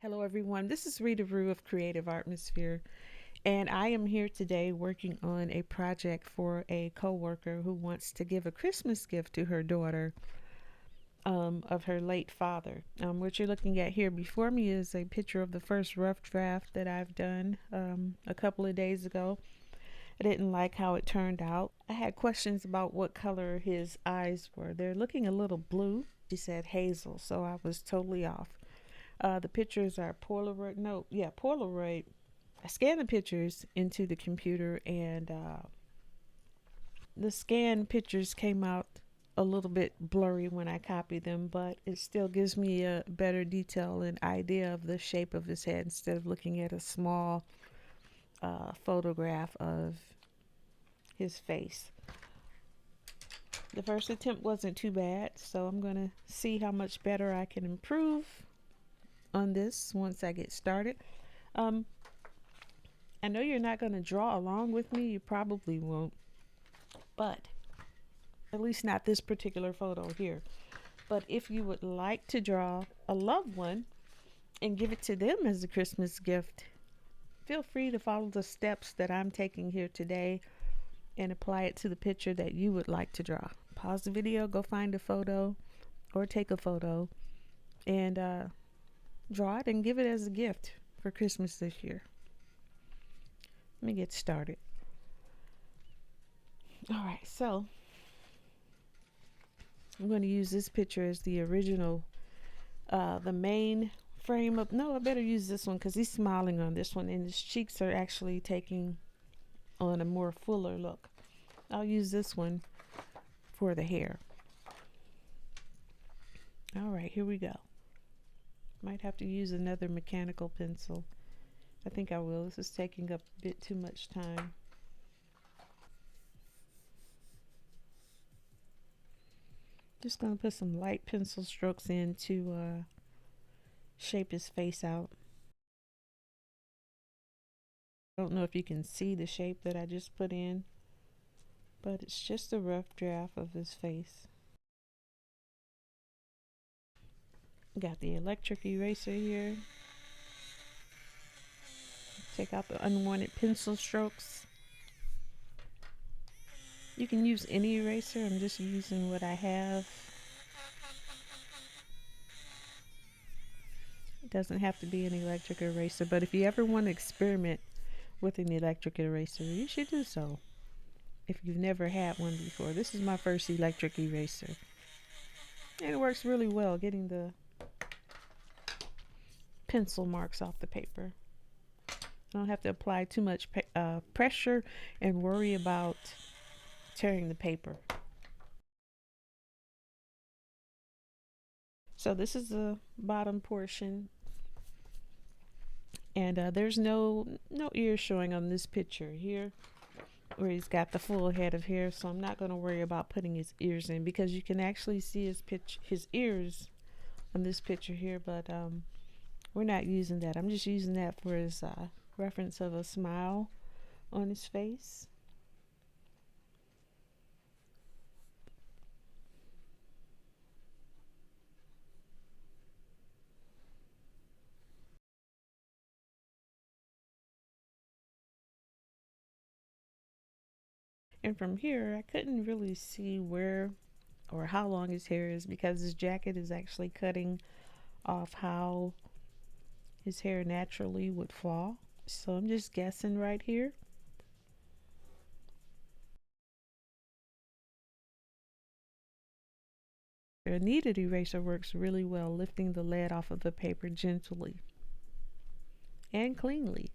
Hello, everyone. This is Rita Rue of Creative Atmosphere, and I am here today working on a project for a coworker who wants to give a Christmas gift to her daughter of her late father. What you're looking at here before me is a picture of the first rough draft that I've done a couple of days ago. I didn't like how it turned out. I had questions about what color his eyes were. They're looking a little blue. She said hazel, so I was totally off. The pictures are Polaroid. No, yeah, Polaroid. I scanned the pictures into the computer, and the scanned pictures came out a little bit blurry when I copied them, but it still gives me a better detail and idea of the shape of his head instead of looking at a small photograph of his face. The first attempt wasn't too bad, so I'm going to see how much better I can improve on this once I get started. Um, I know you're not going to draw along with me. You probably won't, but at least not this particular photo here. But if you would like to draw a loved one and give it to them as a Christmas gift, feel free to follow the steps that I'm taking here today and apply it to the picture that you would like to draw. Pause the video, go find a photo or take a photo and draw it and give it as a gift for Christmas this year. Let me get started. All right, so I'm going to use this picture as the original, the main frame of. No, I better use this one because he's smiling on this one and his cheeks are actually taking on a more fuller look. I'll use this one for the hair. All right, here we go. Might have to use another mechanical pencil. I think I will. This is taking up a bit too much time. Just going to put some light pencil strokes in to shape his face out. I don't know if you can see the shape that I just put in, but it's just a rough draft of his face. Got the electric eraser here. Take out the unwanted pencil strokes. You can use any eraser. I'm just using what I have. It doesn't have to be an electric eraser, but if you ever want to experiment with an electric eraser, you should do so. If you've never had one before, this is my first electric eraser. And it works really well getting the pencil marks off the paper. I don't have to apply too much pressure and worry about tearing the paper. So this is the bottom portion, and there's no ears showing on this picture here where he's got the full head of hair, so I'm not going to worry about putting his ears in because you can actually see his ears on this picture here, but we're not using that. I'm just using that for his reference of a smile on his face. And from here, I couldn't really see where or how long his hair is because his jacket is actually cutting off how his hair naturally would fall. So I'm just guessing right here. A kneaded eraser works really well, lifting the lead off of the paper gently and cleanly.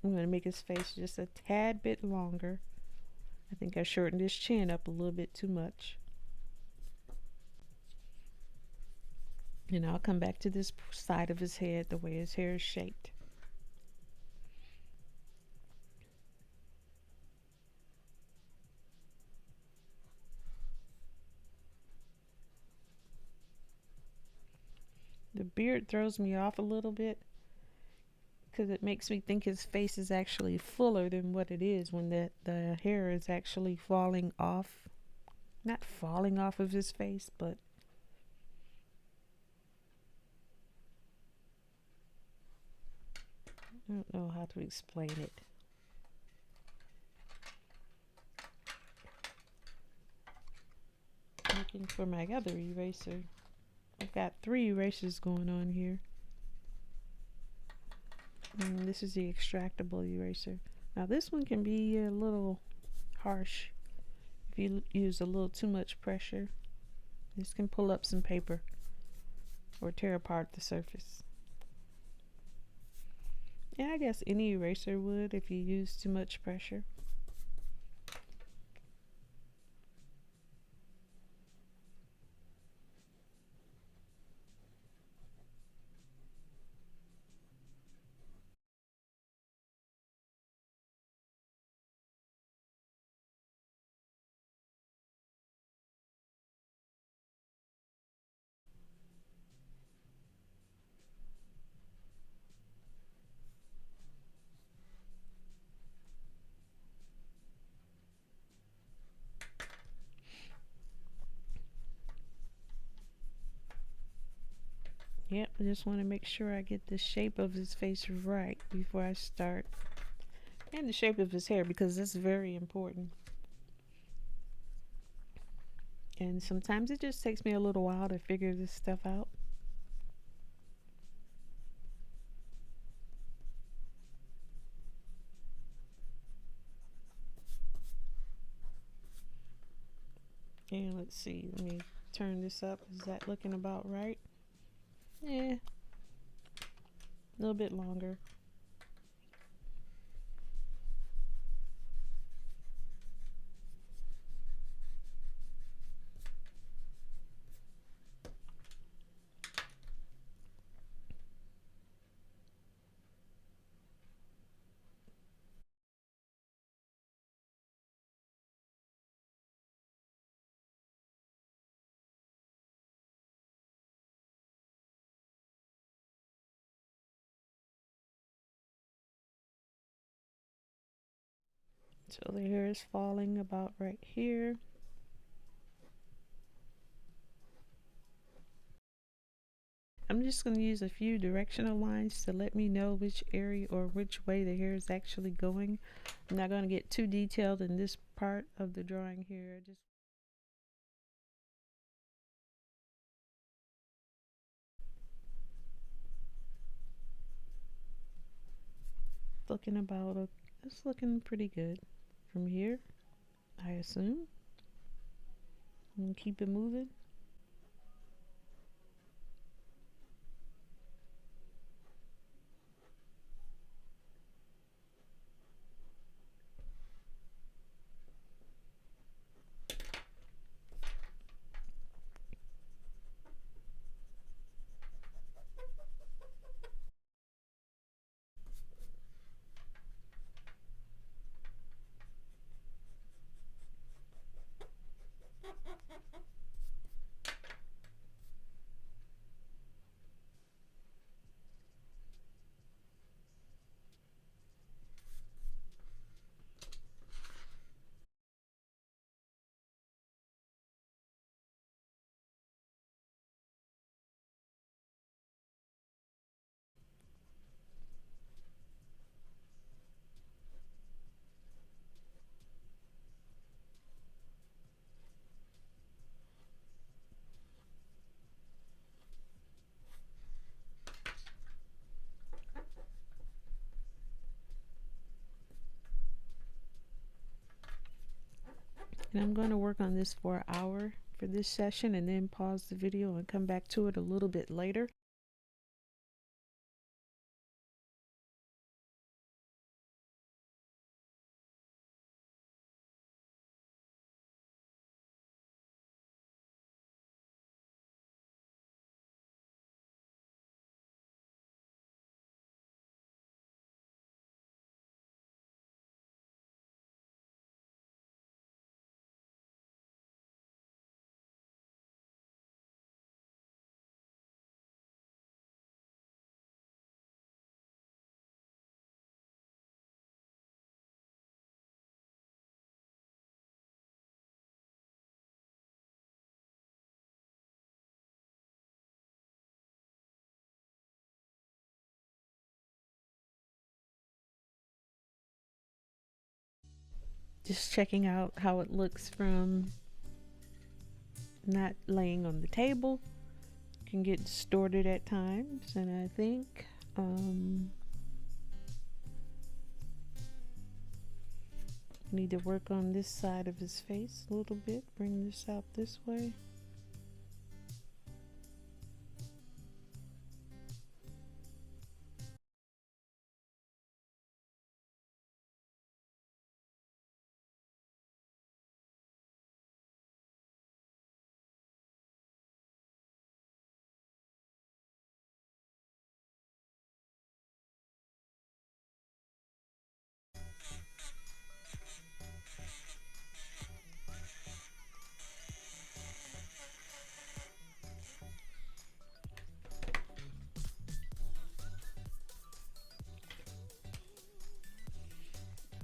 I'm going to make his face just a tad bit longer. I think I shortened his chin up a little bit too much. And I'll come back to this side of his head, the way his hair is shaped. beard throws me off a little bit because it makes me think his face is actually fuller than what it is when the hair is actually falling off. Not falling off of his face, but I don't know how to explain it. Looking for my other eraser. I've got 3 erasers going on here. And this is the extractable eraser. Now this one can be a little harsh if you use a little too much pressure. This can pull up some paper or tear apart the surface. Yeah, I guess any eraser would if you use too much pressure. Yep, I just want to make sure I get the shape of his face right before I start. And the shape of his hair, because that's very important. And sometimes it just takes me a little while to figure this stuff out. And let's see, let me turn this up. Is that looking about right? Yeah, a little bit longer. So the hair is falling about right here. I'm just going to use a few directional lines to let me know which area or which way the hair is actually going. I'm not going to get too detailed in this part of the drawing here. Just looking about, it's looking pretty good from here, I assume. And keep it moving. And I'm going to work on this for an hour for this session and then pause the video and come back to it a little bit later. Just checking out how it looks from not laying on the table. Can get distorted at times, and I think need to work on this side of his face a little bit. Bring this out this way.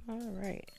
All right.